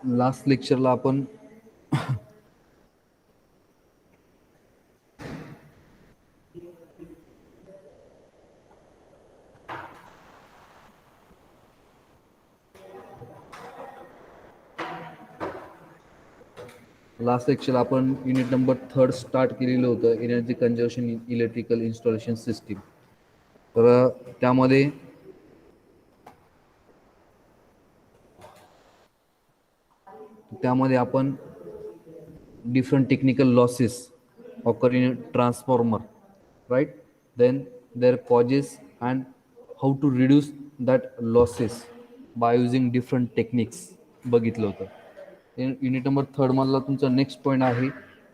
Last लेक्चरला आपण unit number 3 start केलेलं होतं, energy conservation in electrical installation system. तर त्यामध्ये आपण different technical losses occur in a transformer, right? Then their causes and how to reduce that losses by using different techniques बघितलं होतं. Unit number 3 मधला तुमचा next point आहे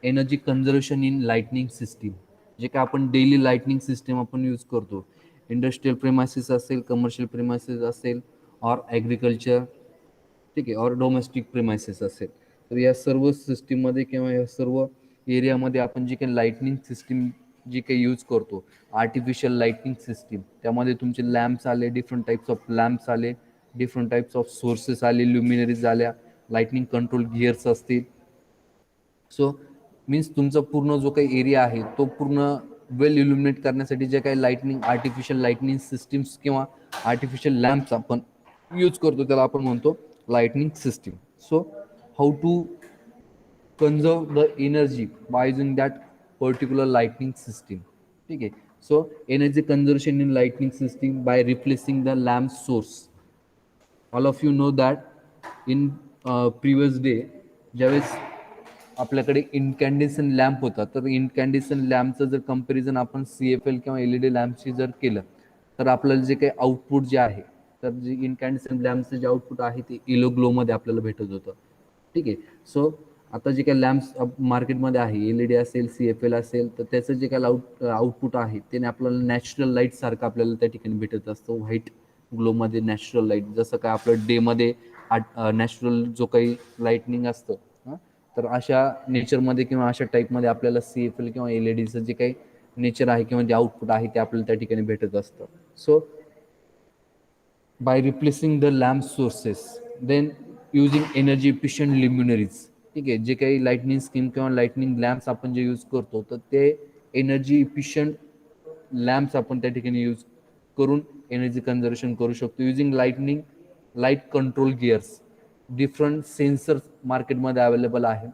energy conservation in lightning system. जे काय आपण डेली लाइटनिंग सिस्टीम आपण use करतो, इंडस्ट्रियल प्रेमायसिस असेल, कमर्शियल प्रेमायसिस असेल, और ॲग्रिकल्चर, ठीक आहे, और डोमेस्टिक प्रिमायसिस असेल. तर या सर्व सिस्टीममध्ये किंवा या सर्व एरियामध्ये आपण जी काही लाईटनिंग सिस्टीम जी काही यूज करतो, आर्टिफिशियल लाईटनिंग सिस्टीम, त्यामध्ये तुमचे लॅम्प्स आले, डिफरंट टाईप्स ऑफ लॅम्प्स आले, डिफरंट टाईप्स ऑफ सोर्सेस आले, ल्युमिनरीज आल्या, लाईटनिंग कंट्रोल गिअर्स असतील. सो मीन्स तुमचा पूर्ण जो काही एरिया आहे तो पूर्ण वेल इल्युमिनेट करण्यासाठी जे काही लाईटनिंग आर्टिफिशियल लाईटनिंग सिस्टीम्स किंवा आर्टिफिशियल लॅम्प्स आपण यूज करतो त्याला आपण म्हणतो lightning system. So how to conserve the energy by using that particular lighting system. ठीक आहे. So energy conservation in lighting system by replacing the lamp source. All of you know that in previous day ज्यावेळेस आपल्याकडे इनकॅन्डेसन lamp होता, तर इनकॅन्डेसन लॅम्पचं जर comparison आपण CFL किंवा LED लॅम्पशी जर केलं तर आपल्याला जे काही आउटपुट जे आहे, तर जे इनकॅन्डेसन लॅम्पचं जे आउटपुट आहे ते इलो ग्लोमध्ये आपल्याला भेटत होतं. ठीक आहे. सो आता जे काही लॅम्प्स मार्केटमध्ये आहे, LED असेल, CFL असेल, तर त्याचं जे काही आउटपुट आहे ते आपल्याला नॅचरल लाईट सारखं आपल्याला त्या ठिकाणी भेटत असतं, व्हाईट ग्लोमध्ये नॅचरल लाईट. जसं काय आपलं डेमध्ये नॅचरल जो काही लाईटनिंग असतं, तर अशा नेचरमध्ये किंवा अशा टाईपमध्ये आपल्याला CFL किंवा LEDचं जे काही नेचर आहे किंवा जे आउटपुट आहे ते आपल्याला त्या ठिकाणी भेटत असतं. So by replacing the lamp sources, then using energy efficient luminaires. ठीक आहे. जे काही लाईटनिंग स्कीम किंवा लाईटनिंग लॅम्प्स आपण जे यूज करतो, तर ते एनर्जी इफिशियंट लॅम्प्स आपण त्या ठिकाणी यूज करून एनर्जी कन्झर्वेशन करू शकतो. Using light control gears, different sensors मार्केटमध्ये अवेलेबल आहे.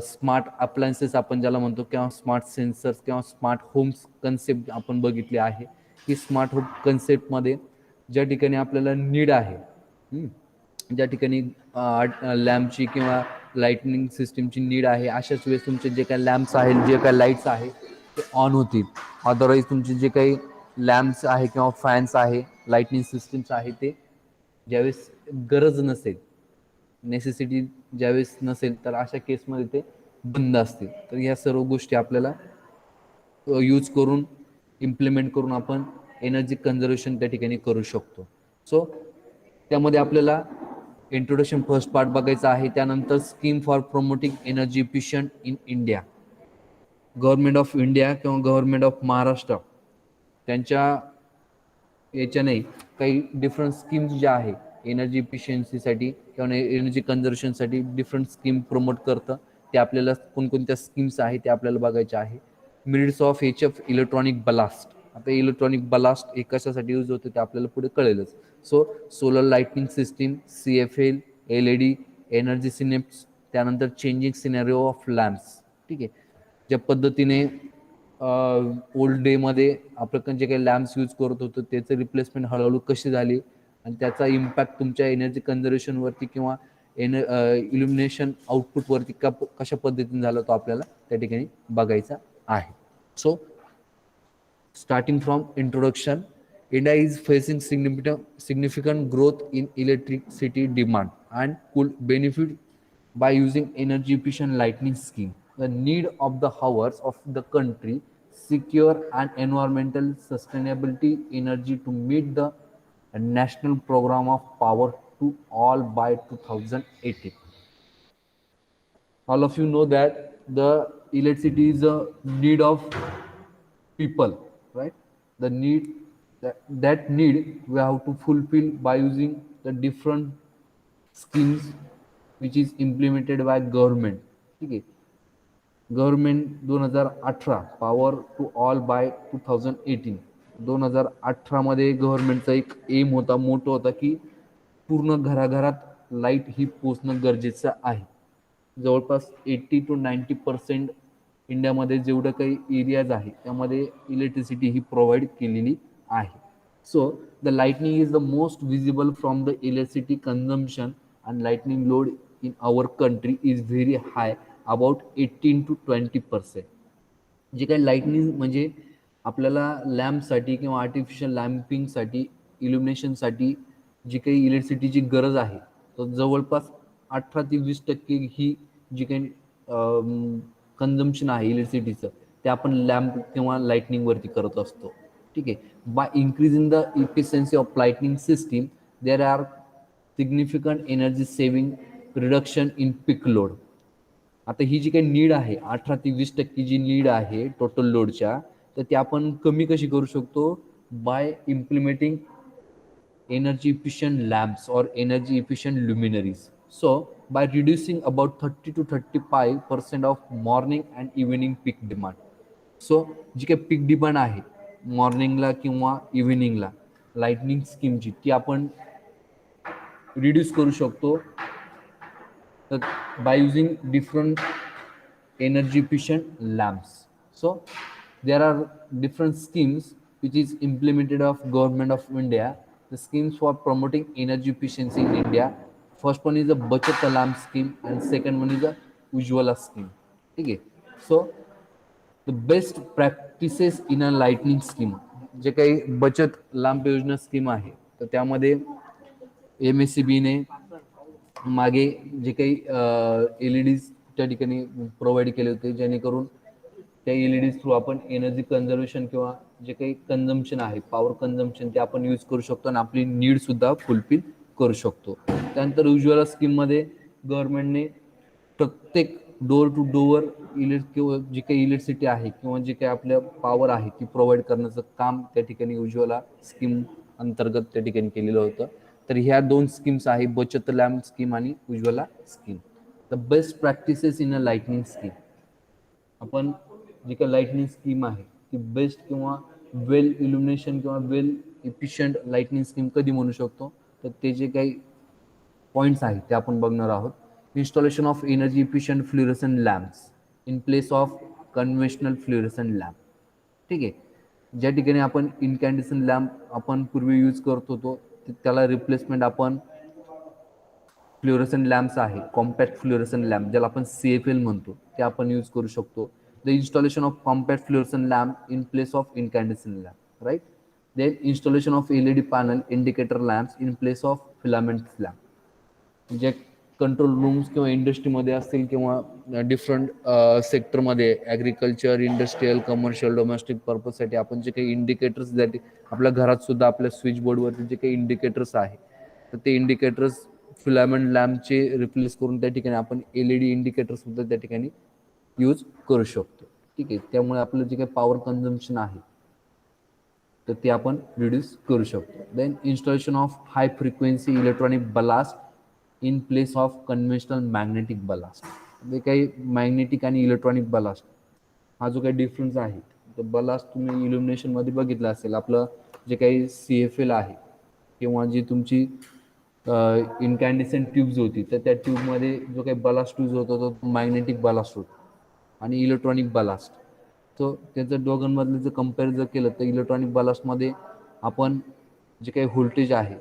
स्मार्ट अप्लायन्सेस आपण ज्याला म्हणतो किंवा स्मार्ट सेन्सर्स किंवा स्मार्ट होम्स कन्सेप्ट आपण बघितले आहे. की स्मार्ट होम कन्सेप्टमध्ये ज्या ठिकाणी आपल्याला नीड आहे, ज्या ठिकाणी लॅम्पची किंवा लाईटनिंग सिस्टीमची नीड आहे, अशाच वेळेस तुमचे जे काही लॅम्प्स आहेत, जे काही लाईट्स आहे ते ऑन होतील. अदरवाईज तुमचे जे काही लॅम्प्स आहे किंवा फॅन्स आहे, लाईटनिंग सिस्टीम्स आहे, ते ज्यावेळेस गरज नसेल, नेसेसिटी ज्यावेळेस नसेल, तर अशा केसमध्ये ते बंद असतील. तर या सर्व गोष्टी आपल्याला यूज करून इम्प्लिमेंट करून आपण एनर्जी कन्झर्वेशन त्या ठिकाणी करू शकतो. सो त्यामध्ये आपल्याला इंट्रोडक्शन फर्स्ट पार्ट बघायचा आहे. त्यानंतर scheme for promoting energy efficient in India. Government of India किंवा गव्हर्नमेंट ऑफ महाराष्ट्र त्यांच्या याच्याने काही डिफरंट स्कीम्स ज्या आहे एनर्जी इफिशियन्सीसाठी किंवा एनर्जी कन्झर्वेशनसाठी डिफरंट स्कीम प्रमोट करतं. ते आपल्याला कोणकोणत्या स्कीम्स आहे ते आपल्याला बघायच्या आहे. Minutes of HF electronic blast. आता इलेक्ट्रॉनिक बलास्ट हे कशासाठी यूज होतं ते आपल्याला पुढे कळेलच. So solar lightning system, CFL, LED, energy synapse, त्यानंतर चेंजिंग सिनेरिओ ऑफ लॅम्प्स. ठीक आहे. ज्या पद्धतीने ओल्ड डेमध्ये आपण जे काही लॅम्प्स यूज करत होतो त्याचं रिप्लेसमेंट हळूहळू कशी झाली आणि त्याचा इम्पॅक्ट तुमच्या एनर्जी कन्झर्वेशनवरती किंवा इल्युमिनेशन आउटपुटवरती कशा पद्धतीने झाला तो आपल्याला त्या ठिकाणी बघायचा आहे. So starting from introduction, India is facing significant growth in electricity demand and could benefit by using energy efficient lighting scheme. The need of the hours of the country secure and environmental sustainability energy to meet the national program of power to all by 2018. All of you know that the electricity is a need of people, right? The need, that need we have to fulfill by using the different schemes which is implemented by government. ठीक आहे. Government 2018 power to all by 2018. 2018 गव्हर्नमेंटचा एक aim होता, मोठा होता, की पूर्ण घराघरात लाईट ही पोचणं गरजेचं आहे. जवळपास 80 to 90% इंडियामध्ये जेवढं काही एरियाज आहे त्यामध्ये इलेक्ट्रिसिटी ही प्रोव्हाइड केलेली आहे. So the lighting is the most visible from the electricity consumption and lightning load in our country is very high, about 18 to 20%. जे काही लाइटनिंग म्हणजे आपल्याला लॅम्पसाठी किंवा आर्टिफिशियल लॅम्पिंगसाठी, इल्युमिनेशनसाठी जी काही इलेक्ट्रिसिटीची गरज आहे, तर जवळपास 18 ते 20% ही जी काही कन्झम्पशन आहे इलेक्ट्रिसिटीचं, ते आपण लॅम्प किंवा लाइटनिंगवरती करत असतो. ठीक आहे. By increasing the efficiency of lightning system there are significant energy saving, reduction in peak load. आता ही जी काही नीड आहे, 18 ते 20% जी नीड आहे टोटल लोडच्या, तर ती आपण कमी कशी करू शकतो? By implementing energy efficient lamps or energy efficient luminaries. So by reducing about 30 to 35% of morning and evening peak demand. So जी काही पीक डिमांड आहे मॉर्निंगला किंवा इव्हिनिंगला लाइटनिंग स्कीमची, ती आपण रिड्यूस करू शकतो by using different energy efficient lamps. So there are different schemes which is implemented of government of India. The schemes for promoting energy efficiency in India. First one is the Bachat lamp scheme and second one is the Ujjwala scheme. Okay. So the best practices in a lightning scheme, जे काही बचत लांब योजना scheme आहे, तर त्यामध्ये MSCB ने मागे जे काही LED त्या ठिकाणी प्रोव्हाइड केले होते, जेणेकरून त्या LED थ्रू आपण एनर्जी कन्झर्वेशन किंवा जे काही कन्झम्पशन आहे, पॉवर कन्झम्पशन, ते आपण यूज करू शकतो आणि आपली नीड सुद्धा फुलफिल करू शकतो. त्यानंतर उज्ज्वला स्कीममध्ये गव्हर्नमेंटने प्रत्येक डोअर टू डोअर किंवा जी काही इलेक्ट्रिसिटी आहे किंवा जे काही आपल्या पॉवर आहे ती प्रोव्हाइड करण्याचं काम त्या ठिकाणी उज्ज्वला स्कीम अंतर्गत त्या ठिकाणी केलेलं होतं. तर ह्या दोन स्कीम्स आहे, बचत लॅम्प स्कीम आणि Ujjwala scheme. The best practices in a lightning scheme. आपण जी काही लाइटनिंग स्कीम आहे ती बेस्ट किंवा वेल इल्युमिनेशन किंवा वेल इफिशियंट लाइटनिंग स्कीम कधी म्हणू शकतो, तर ते जे काही पॉईंट्स आहेत ते आपण बघणार आहोत. Installation of energy efficient fluorescent lamps in place of conventional fluorescent lamp. ठीक आहे. ज्या ठिकाणी आपण इनकॅन्डेसेंट लॅम्प आपण पूर्वी यूज करत होतो, त्याला रिप्लेसमेंट आपण फ्ल्युरोसेंट लॅम्प्स आहे, कॉम्पॅक्ट फ्ल्युरोसेंट लॅम्प ज्याला आपण CFL म्हणतो, ते आपण यूज करू शकतो. The installation of compact fluorescent lamp in place of incandescent lamp, right. Then installation of LED panel indicator lamps in place of filament lamp. जे control rooms किंवा इंडस्ट्रीमध्ये असतील किंवा डिफरंट सेक्टरमध्ये ॲग्रिकल्चर, इंडस्ट्रीयल, कमर्शियल, डोमेस्टिक पर्पजसाठी आपण जे काही इंडिकेटर्स आपल्या घरात सुद्धा आपल्या स्विच बोर्डवरती जे काही इंडिकेटर्स आहे, तर ते इंडिकेटर्स फिलामेंट लॅम्पचे रिप्लेस करून त्या ठिकाणी आपण LED इंडिकेटर सुद्धा त्या ठिकाणी यूज करू शकतो. ठीक आहे. त्यामुळे आपलं जे काही पॉवर कन्झम्पशन आहे तर ते आपण रिड्यूस करू शकतो. Then installation of high frequency electronic ballast in place of conventional magnetic ballast. जे काही मॅग्नेटिक आणि इलेक्ट्रॉनिक बलास्ट हा जो काही डिफरन्स आहे, तर बलास्ट तुम्ही इल्युमिनेशनमध्ये बघितलं असेल, आपलं जे काही CFL आहे किंवा जी तुमची इनकॅन्डेसेंट ट्यूब्स होती, तर त्या ट्यूबमध्ये जो काही बलास्ट यूज होतो तो मॅग्नेटिक बलास्ट होतो आणि इलेक्ट्रॉनिक बलास्ट. तर त्याचं दोघांमधलं जर कम्पेअर जर केलं तर इलेक्ट्रॉनिक बलास्टमध्ये आपण जे काही व्होल्टेज आहे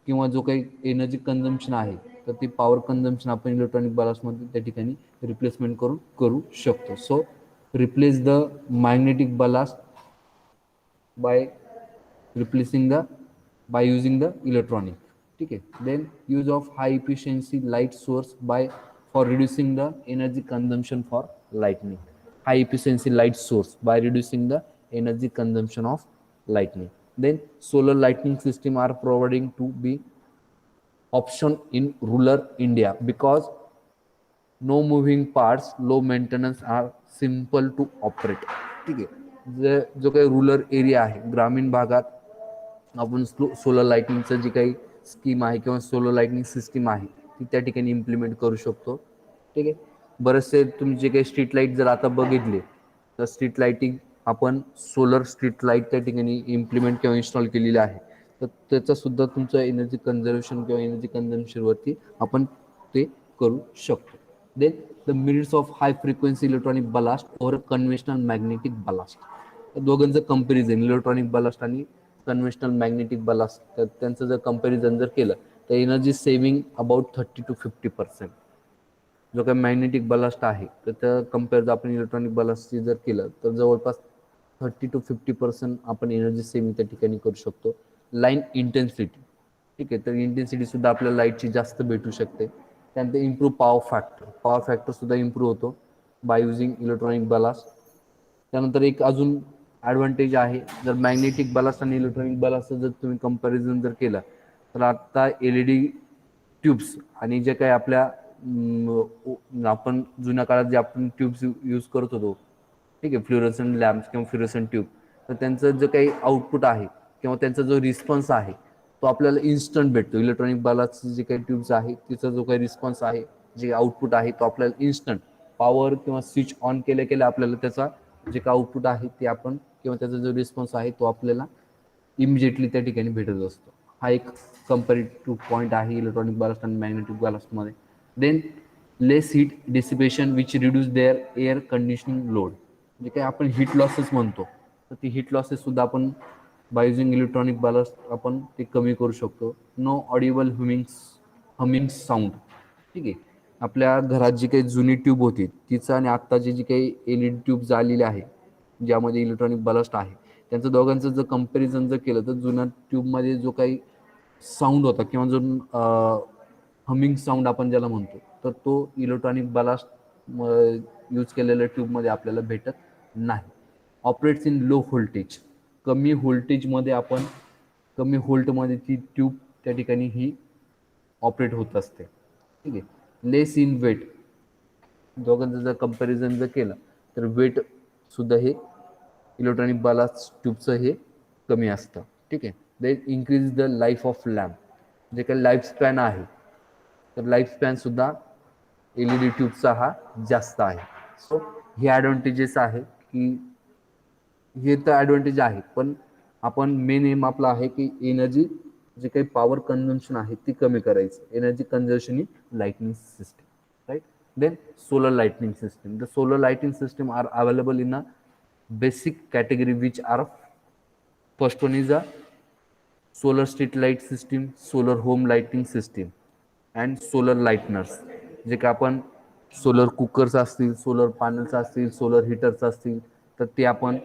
किंवा जो काही एनर्जी कन्झम्पशन आहे, तर ती पॉवर कन्झम्पशन आपण इलेक्ट्रॉनिक बलास्टमध्ये त्या ठिकाणी रिप्लेसमेंट करू शकतो. So replace the magnetic blast by replacing by using the electronic. ठीक आहे. Then use of high efficiency light source for reducing the energy consumption for lightning. High efficiency light source by reducing the energy consumption of lightning. Then solar lighting system are providing to be option in rural India because no moving parts, low maintenance are simple to operate. ठीक आहे. जो काही rural area आहे, ग्रामीण भागात आपण solar लाइटिंगचं जी काही scheme आहे किंवा सोलर लाइटिंग सिस्टीम आहे ती त्या ठिकाणी इम्प्लिमेंट करू शकतो. ठीक आहे. बरेचसे तुम्ही जे काही स्ट्रीट लाईट जर आता बघितले तर स्ट्रीट लाईटिंग आपण सोलर स्ट्रीट लाईट त्या ठिकाणी इम्प्लिमेंट किंवा इन्स्टॉल केलेली आहे. तर त्याचा सुद्धा तुमचं एनर्जी कन्झर्वेशन किंवा एनर्जी कन्झम्पशनवरती आपण ते करू शकतो. Then the minutes of high frequency electronic ballast over conventional magnetic ballast. दोघांचं कंपॅरिझन इलेक्ट्रॉनिक बलास्ट आणि कन्व्हेन्शनल मॅग्नेटिक बलास्ट तर त्यांचं जर कंपॅरिझन जर केलं तर एनर्जी सेव्हिंग अबाउट 30 to 50%. जो काही मॅग्नेटिक बलास्ट आहे तर त्या कम्पेअर जर आपण इलेक्ट्रॉनिक बलास्टची जर केलं तर जवळपास 30 to 50% आपण एनर्जी सेव्हिंग त्या ठिकाणी करू शकतो. लाईन इंटेन्सिटी, ठीक आहे, तर इंटेन्सिटी सुद्धा आपल्याला लाईटची जास्त भेटू शकते. त्यानंतर इम्प्रूव्ह पॉवर फॅक्टर सुद्धा इम्प्रूव्ह होतो बाय युझिंग इलेक्ट्रॉनिक बलास्ट. त्यानंतर एक अजून ॲडव्हान्टेज आहे, जर मॅग्नेटिक बलास्ट आणि इलेक्ट्रॉनिक बलास्ट जर तुम्ही कंपॅरिझन जर केलं तर आता LED ट्यूब्स आणि जे काही आपल्या आपण जुन्या काळात जे आपण ट्यूब्स यूज करत होतो, ठीक आहे, फ्लोरोसंट लॅम्प्स किंवा फ्लोरोसंट ट्यूब, तर त्यांचं जो काही आउटपुट आहे किंवा त्यांचा जो रिस्पॉन्स आहे तो आपल्याला इन्स्टंट भेटतो. इलेक्ट्रॉनिक बलास्टचे जे काही ट्यूब्स आहे तिचा जो काही रिस्पॉन्स आहे, जे आउटपुट आहे तो आपल्याला इन्स्टंट पॉवर किंवा स्विच ऑन केल्या केल्या आपल्याला त्याचा जे काही आउटपुट आहे ते आपण किंवा त्याचा जो रिस्पॉन्स आहे तो आपल्याला इमिजिएटली त्या ठिकाणी भेटत असतो. हा एक कंपॅरेटिव्ह पॉईंट आहे इलेक्ट्रॉनिक बलास्ट आणि मॅग्नेटिक बलास्टमध्ये. Then less heat dissipation which reduce their air conditioning load. जे काही आपण हीट लॉसेस म्हणतो तर ती हीट लॉसेस सुद्धा आपण बाय युझिंग इलेक्ट्रॉनिक बलास्ट आपण ते कमी करू शकतो. नो ऑडिबल हमिंग साऊंड, ठीक आहे. आपल्या घरात जी काही जुनी ट्यूब होती तिचं आणि आत्ताची जी काही LED ट्यूब्स आलेली आहे ज्यामध्ये इलेक्ट्रॉनिक बलास्ट आहे त्यांचं दोघांचं जर कंपॅरिझन जर केलं तर जुन्या ट्यूबमध्ये जो काही साऊंड होता किंवा जो हमिंग साऊंड आपण ज्याला म्हणतो तर तो इलेक्ट्रॉनिक बलास्ट यूज केलेल्या ट्यूबमध्ये आपल्याला भेटत नाही. ऑपरेट्स इन लो व्होल्टेज, कमी व्होल्टमध्ये ती ट्यूब त्या ठिकाणी ही ऑपरेट होत असते, ठीक आहे. लेस इन वेट, दोघांचं जर कंपॅरिझन जर केलं तर वेट सुद्धा हे इलेक्ट्रॉनिक बलास्ट ट्यूबचं हे कमी असतं, ठीक आहे. They increase the life of lamp, जे काही लाईफ स्पॅन आहे तर लाईफ स्पॅन सुद्धा LED ट्यूबचा हा जास्त आहे. सो हे ॲडव्हान्टेजेस आहे की हे तर ॲडव्हान्टेज आहे, पण आपण मेन एम आपला आहे की एनर्जी जे काही पॉवर कन्झम्पशन आहे ती कमी करायची. Energy conservation in lightning system, right. Then solar lightning system. The solar lighting system are available in a basic category which are first one is a solar street light system, solar home lighting system and solar lighteners. जे का आपण solar cookers असतील, solar panels असतील, solar hitters असतील तर ते आपण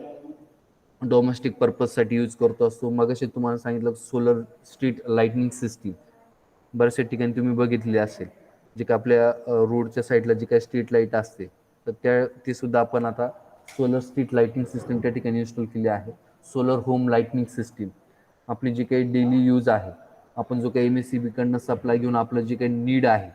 domestic पर्पजसाठी use करतो असतो. मगाशी तुम्हाला सांगितलं सोलर स्ट्रीट लाइटनिंग सिस्टीम बऱ्याचशा ठिकाणी तुम्ही बघितली असेल, जे का आपल्या रोडच्या साईडला जी काही स्ट्रीट लाईट असते तर ती सुद्धा आपण आता सोलर स्ट्रीट लाइटिंग सिस्टीम त्या ठिकाणी इन्स्टॉल केली आहे. सोलर होम लाइटनिंग सिस्टीम आपली जी काही डेली यूज आहे, आपण जो काही MSCB कडनं सप्लाय घेऊन आपलं जे काही नीड आहे,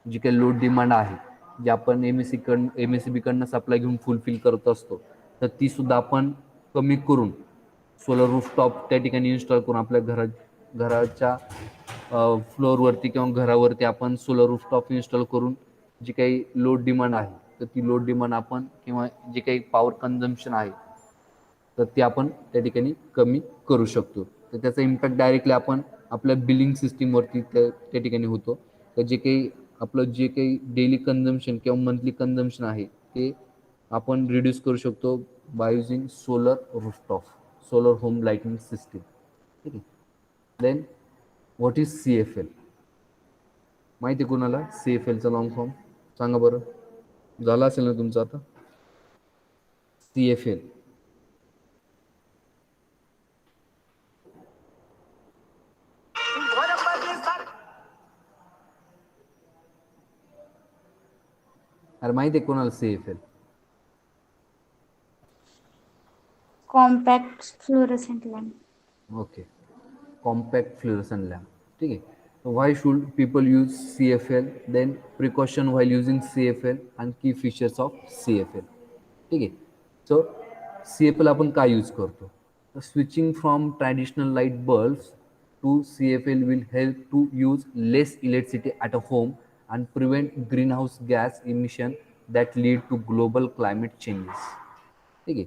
जी काही लोड डिमांड आहे, जे आपण MSCB कडनं सप्लाय घेऊन फुलफिल करत असतो तर ती सुद्धा आपण कमी करून सोलर रूफटॉप त्या ठिकाणी इन्स्टॉल करून आपल्या घराच्या फ्लोअरवरती किंवा घरावरती आपण सोलर रूफटॉप इन्स्टॉल करून जी काही लोड डिमांड आहे तर ती लोड डिमांड आपण किंवा जे काही पॉवर कन्झम्पशन आहे तर ते आपण त्या ठिकाणी कमी करू शकतो. तर त्याचा इम्पॅक्ट डायरेक्टली आपण आपल्या बिलिंग सिस्टीमवरती त्या ठिकाणी होतो. तर जे काही डेली कन्झम्पशन किंवा मंथली कन्झम्पशन आहे ते आपण रिड्यूस करू शकतो by using solar rooftop, solar home lighting system, ठीक आहे. Then what is CFL? माहिती आहे कुणाला CFLचा लॉंग फॉर्म? सांगा बरं, झाला असेल ना तुमचं आता. CFL अरे माहिती आहे कोणाला CFL? Compact fluorescent lamp. Okay, compact fluorescent lamp, ठीक आहे. Why should people use CFL? Then precaution while using CFL and key features of CFL, ठीक आहे. सो CFL आपण काय यूज करतो? Switching from traditional light bulbs to CFL will help to use less electricity at a home and prevent greenhouse gas emission that lead to global climate changes. ठीक आहे.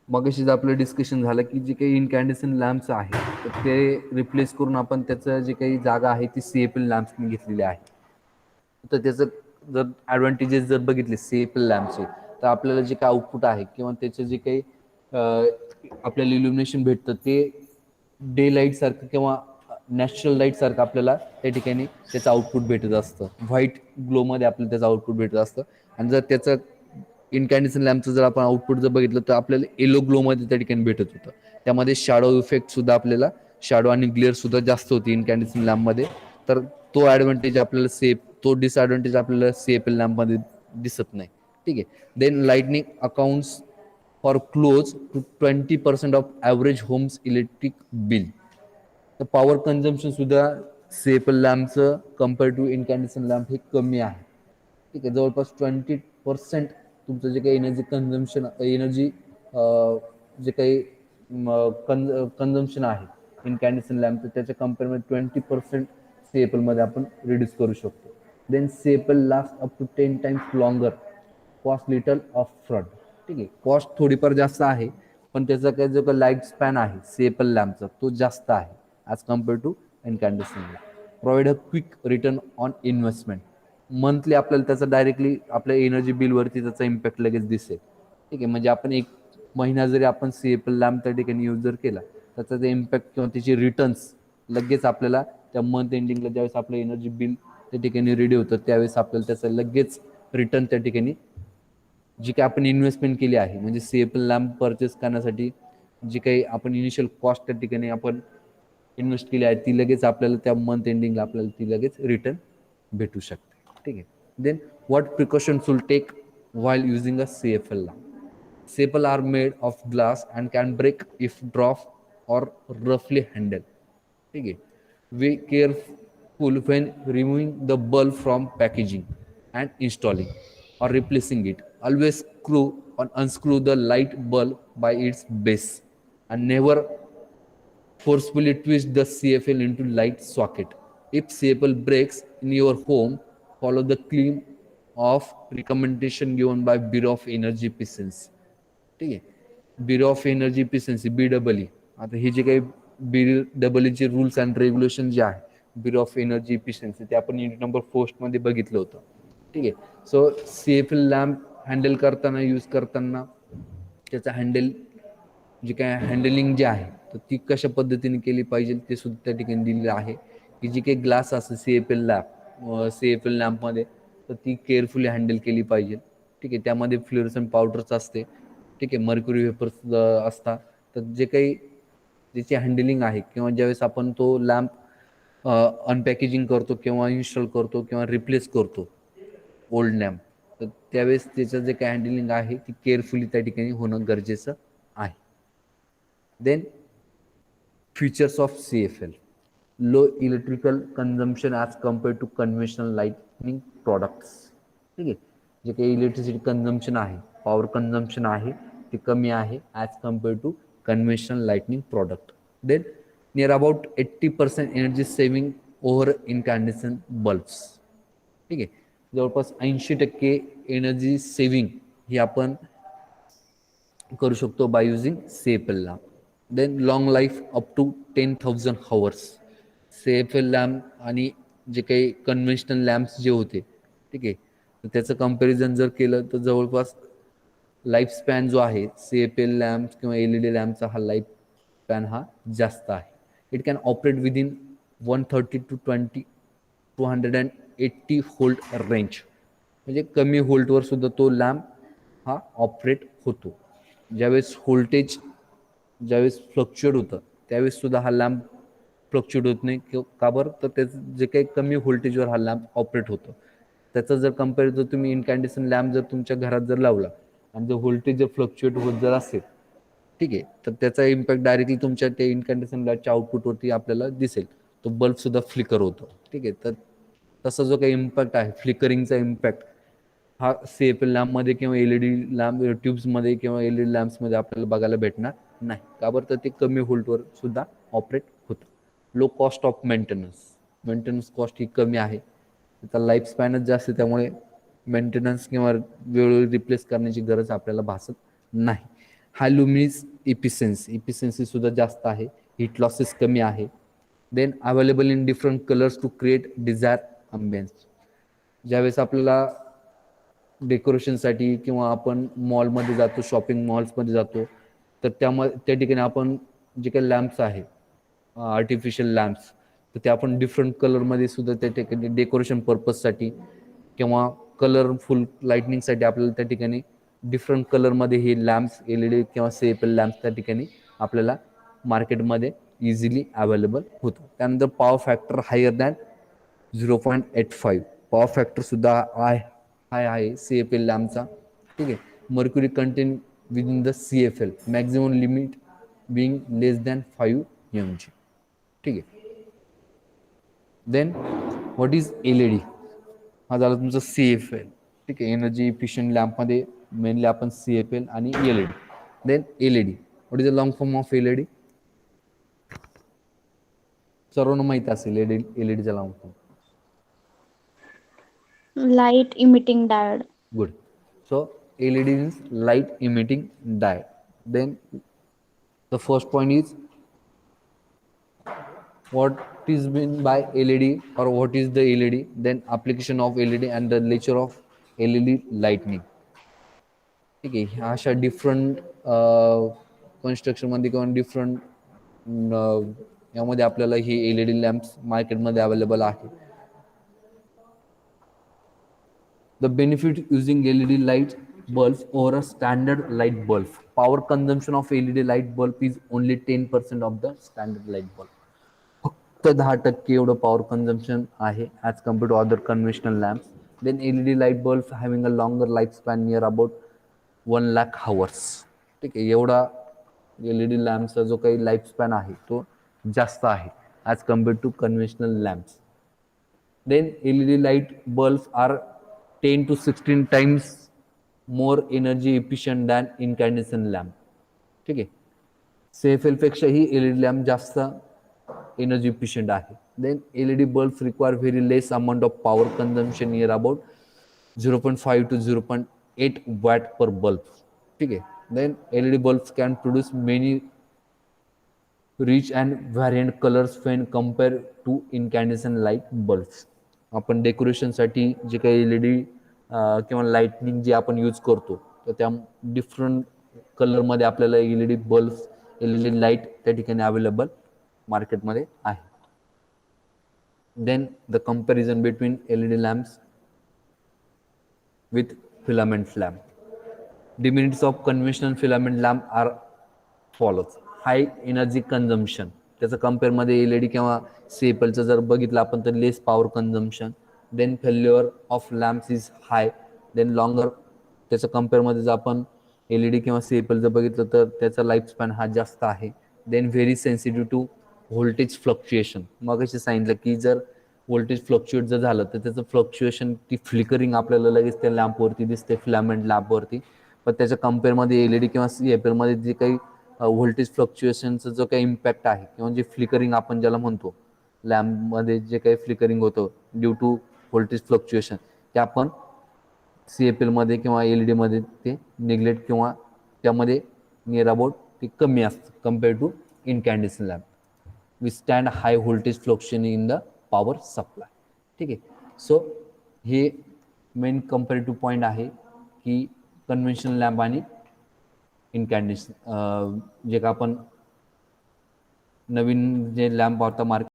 मगाशीच आपलं discussion झालं की जे काही इनकॅन्डेसेंट लॅम्प्स आहे तर ते रिप्लेस करून आपण त्याचं जे काही जागा आहे ती CFL लॅम्प्सनी घेतलेली आहे. तर त्याचं जर ॲडव्हान्टेजेस जर बघितले CFL लॅम्पचे तर आपल्याला जे काही आउटपुट आहे किंवा त्याचं जे काही आपल्याला इल्युमिनेशन भेटतं ते डे लाईट सारखं किंवा नॅचरल लाईट सारखं आपल्याला त्या ठिकाणी त्याचं आउटपुट भेटत असतं. व्हाईट ग्लोमध्ये आपल्याला त्याचं आउटपुट भेटत असतं. आणि जर त्याचं इनकॅन्डेसेंट लॅम्पचं जर आपण आउटपुट जर बघितलं तर आपल्याला येलो ग्लोमध्ये त्या ठिकाणी भेटत होतं. त्यामध्ये शॅडो इफेक्ट सुद्धा आपल्याला शॅडो आणि ग्लेअर सुद्धा जास्त होती इनकॅन्डेसेंट लॅम्पमध्ये. तर तो ॲडव्हान्टेज आपल्याला तो डिसएडव्हान्टेज आपल्याला CFL लॅम्पमध्ये दिसत नाही. ठीक आहे. Then lightning accounts for close to 20% of average homes electric bill. तर पॉवर कन्झम्पशन सुद्धा CFL लॅम्पचं कम्पेअर टू इनकॅन्डेसेंट लॅम्प हे कमी आहे. ठीक आहे. जवळपास 20% तुमचं जे काही एनर्जी कन्झम्पशन जे काही कन्झम्पशन आहे इनकॅन्डेसेंट लॅम्पचं त्याच्या कम्पेअरमध्ये 20% CFL मध्ये आपण रिड्यूस करू शकतो. Then CFL last up to 10 times longer, cost little of front. ठीक आहे. कॉस्ट थोडीफार जास्त आहे पण त्याचा काय जो काही लाईफ स्पॅन आहे CFL लॅम्पचा तो जास्त आहे as compare to incandescent lamp. Provide a quick return on investment. Monthly आपल्याला त्याचा डायरेक्टली आपल्या एनर्जी बिलवरती त्याचा इम्पॅक्ट लगेच दिसेल. ठीक आहे. म्हणजे आपण एक महिना जरी आपण CFL लॅम्प त्या ठिकाणी यूज जर केला त्याचा ते इम्पॅक्ट किंवा त्याचे रिटर्न्स लगेच आपल्याला त्या मंथ एंडिंगला ज्यावेळेस आपलं एनर्जी बिल त्या ठिकाणी रेडी होतं त्यावेळेस आपल्याला त्याचं लगेच रिटर्न त्या ठिकाणी जी काही आपण इन्व्हेस्टमेंट केली आहे म्हणजे CFL लॅम्प परचेस करण्यासाठी जी काही आपण इनिशियल कॉस्ट त्या ठिकाणी आपण इन्व्हेस्ट केली आहे ती लगेच आपल्याला त्या मंथ एंडिंगला आपल्याला ती लगेच रिटर्न भेटू शकते. ठीक आहे. Then what precautions will take while using a CFL lamp. CFL are made of glass and can break if dropped or roughly handled. ठीक आहे. We careful when removing the bulb from packaging and installing or replacing it. Always screw or unscrew the light bulb by its base and never forcefully twist the CFL into light socket. If CFL breaks in your home, follow the clean off recommendation given by Bureau of Energy Efficiency. ठीक आहे. Bureau of energy efficiency BEE. आता हे जे काही BEE rules and regulation जे आहे bureau of energy efficiency ते आपण युनिट नंबर 4 मध्ये बघितलं होतं. ठीक आहे. सो CFL लॅम्प हँडल करताना यूज करताना त्याचं जे काय हँडलिंग जे आहे तर ती कशा पद्धतीने केली पाहिजे ते सुद्धा त्या ठिकाणी दिलेलं आहे की जी काही ग्लास असते CFL लॅम्पमध्ये तर ती केअरफुली हँडल केली पाहिजे. ठीक आहे. त्यामध्ये फ्लोरोसंट पावडर्स असते. ठीक आहे. मर्क्युरी वेपर्स असतात. तर जे काही त्याची हँडलिंग आहे किंवा ज्यावेळेस आपण तो लॅम्प अनपॅकेजिंग करतो किंवा इन्स्टॉल करतो किंवा रिप्लेस करतो ओल्ड लॅम्प तर त्यावेळेस त्याचं जे काही हँडलिंग आहे ती केअरफुली त्या ठिकाणी होणं गरजेचं आहे. Then features of CFL. Low electrical consumption as compared to conventional lightning products. ठीक आहे. जे काही इलेक्ट्रिसिटी कन्झम्पशन आहे पॉवर कन्झम्पशन आहे ते कमी आहे as compared to conventional lightning product. Then near about 80% energy saving over incandescent bulbs. ठीक आहे. जवळपास 80% एनर्जी सेव्हिंग ही आपण करू शकतो by using CFL lamp. Then long life up to 10,000 hours. CFL lamp आणि जे काही कन्व्हेन्शनल लॅम्प्स जे होते ठीक आहे तर त्याचं कम्पॅरिझन जर केलं तर जवळपास लाईफ स्पॅन जो आहे CFL लॅम्प किंवा LED लॅम्पचा हा लाईफ स्पॅन हा जास्त आहे. It can operate within 130 to 280 volt range. म्हणजे कमी व्होल्टवर सुद्धा तो लॅम्प हा ऑपरेट होतो. ज्यावेळेस फ्लक्च्युएट होतं त्यावेळेस सुद्धा हा लॅम्प फ्लक्च्युएट होत नाही का बरं तर त्याचं जे काही कमी व्होल्टेजवर हा लॅम्प ऑपरेट होतो. त्याचं जर कम्पेअर जर तुम्ही इनकॅन्डेसेंट लॅम्प जर तुमच्या घरात जर लावला आणि जर व्होल्टेज जर फ्लक्च्युएट होत जर असेल ठीक आहे तर त्याचा इम्पॅक्ट डायरेक्टली तुमच्या त्या इनकॅन्डेसेंट लॅम्पच्या आउटपुटवरती आपल्याला दिसेल. तो बल्ब सुद्धा फ्लिकर होतो. ठीक आहे. तर तसा जो काही इम्पॅक्ट आहे फ्लिकरिंगचा इम्पॅक्ट हा CFL लॅम्पमध्ये किंवा LED लॅम्प ट्यूब्समध्ये किंवा LED लॅम्प्समध्ये आपल्याला बघायला भेटणार नाही. का बरं तर ते कमी व्होल्टवर सुद्धा ऑपरेट होतं. Low cost of maintenance cost ही कमी आहे, त्याचा लाईफ स्पॅनच जास्त आहे, त्यामुळे मेंटेनन्स किंवा वेळोवेळी रिप्लेस करण्याची गरज आपल्याला भासत नाही. हाय लुमिनिस इफिशियन्सी सुद्धा जास्त आहे, हीट लॉसेस कमी आहे. Then available in different colours to create desire ambience. ज्यावेळेस आपल्याला डेकोरेशनसाठी किंवा आपण मॉलमध्ये जातो, शॉपिंग मॉल्समध्ये जातो, तर त्या ठिकाणी आपण जे काही लॅम्प्स आहे, आर्टिफिशियल लॅम्प्स, तर ते आपण डिफरंट कलरमध्ये सुद्धा त्या ठिकाणी डेकोरेशन पर्पजसाठी किंवा कलरफुल लाईटनिंगसाठी आपल्याला त्या ठिकाणी डिफरंट कलरमध्ये हे लॅम्प्स LED किंवा CFL लॅम्प्स त्या ठिकाणी आपल्याला मार्केटमध्ये इझिली अवेलेबल होतो. त्यानंतर power factor higher than 0.85, power factor सुद्धा हाय आहे CFL लॅम्पचा. ठीक आहे. Mercury content within the CFL maximum limit being less than 5 mg. ठीक आहे. Then what is LED? हा झाला तुमचा CFL. ठीक आहे. एनर्जी इफिशियंट लॅम्पमध्ये मेनली आपण CFL आणि LED. Then LED, what is the long form of LED? सर्वांना माहिती असेल LEDचा long form. Light emitting diode. Good. So LED is light emitting diode. Then the first point is what is meant by LED or what is the LED, then application of LED and the nature of LED lightning. ठीक आहे. ह्या अशा different कन्स्ट्रक्शनमध्ये किंवा different यामध्ये आपल्याला ही LED lamps मार्केटमध्ये available आहे. The benefit using LED light bulbs over a standard light bulb. Power consumption of LED light bulb is only 10% of the standard light bulb. फक्त 10% एवढं पॉवर कन्झम्पशन आहे as compare to other conventional lamps. Then LED light bulb having a longer life span near about 1,00,000 hours. ठीक आहे. एवढा LED लॅम्पचा जो काही life span आहे तो जास्त आहे as compare to conventional lamps. Then LED light bulbs are 10 to 16 times more energy efficient than incandescent lamp. ठीक आहे. CFL पेक्षाही LED लॅम्प जास्त एनर्जी इफिशियंट आहे. Then LED bulbs require very less amount of power consumption near about 0.5 to 0.8 watt per bulb. ठीक आहे. Then LED bulbs can produce many rich and variant colors when compared to incandescent light bulbs. आपण डेकोरेशनसाठी जे काही LED किंवा lightning जे आपण use करतो, तर त्या डिफरंट कलरमध्ये आपल्याला LED बल्ब्स, LED लाईट त्या ठिकाणी अवेलेबल मार्केटमध्ये आहे. Then the comparison between LED lamps with filament lamp. Demerits of conventional filament lamp are follows. High energy consumption, त्याचं कम्पेअरमध्ये LED किंवा CFLचं जर बघितलं आपण तर less power consumption. Then failure of lamps is high. Then longer, त्याचं कम्पेअरमध्ये जर आपण LED किंवा CFL जर बघितलं तर त्याचा लाईफ स्पॅन हा जास्त आहे. Then very sensitive to voltage fluctuation. मग असे सांगितलं की जर व्होल्टेज फ्लक्च्युएट जर झालं तर त्याचं फ्लक्च्युएशन, ती फ्लिकरिंग आपल्याला लगेच त्या लॅम्पवरती दिसते, फिलामेंट लॅम्पवरती. पण त्याच्या कम्पेअरमध्ये LED किंवा CFLमध्ये जे काही व्होल्टेज फ्लक्च्युएशनचा जो काही इम्पॅक्ट आहे किंवा जे फ्लिकरिंग आपण ज्याला म्हणतो, लॅम्पमध्ये जे काही फ्लिकरिंग होतं ड्यू टू व्होल्टेज फ्लक्च्युएशन, ते आपण CFLमध्ये किंवा LEDमध्ये ते निग्लेक्ट किंवा त्यामध्ये नियर अबाउट ते कमी असतं compare to incandescent lamp. Withstand high voltage fluctuation in the power supply. ठीक आहे. सो हे मेन कम्पॅरेटिव्ह पॉईंट आहे की कन्व्हेन्शनल लॅम्प आणि इनकॅन्डेसेंट जे का आपण नवीन जे लॅम्प आता मार्केट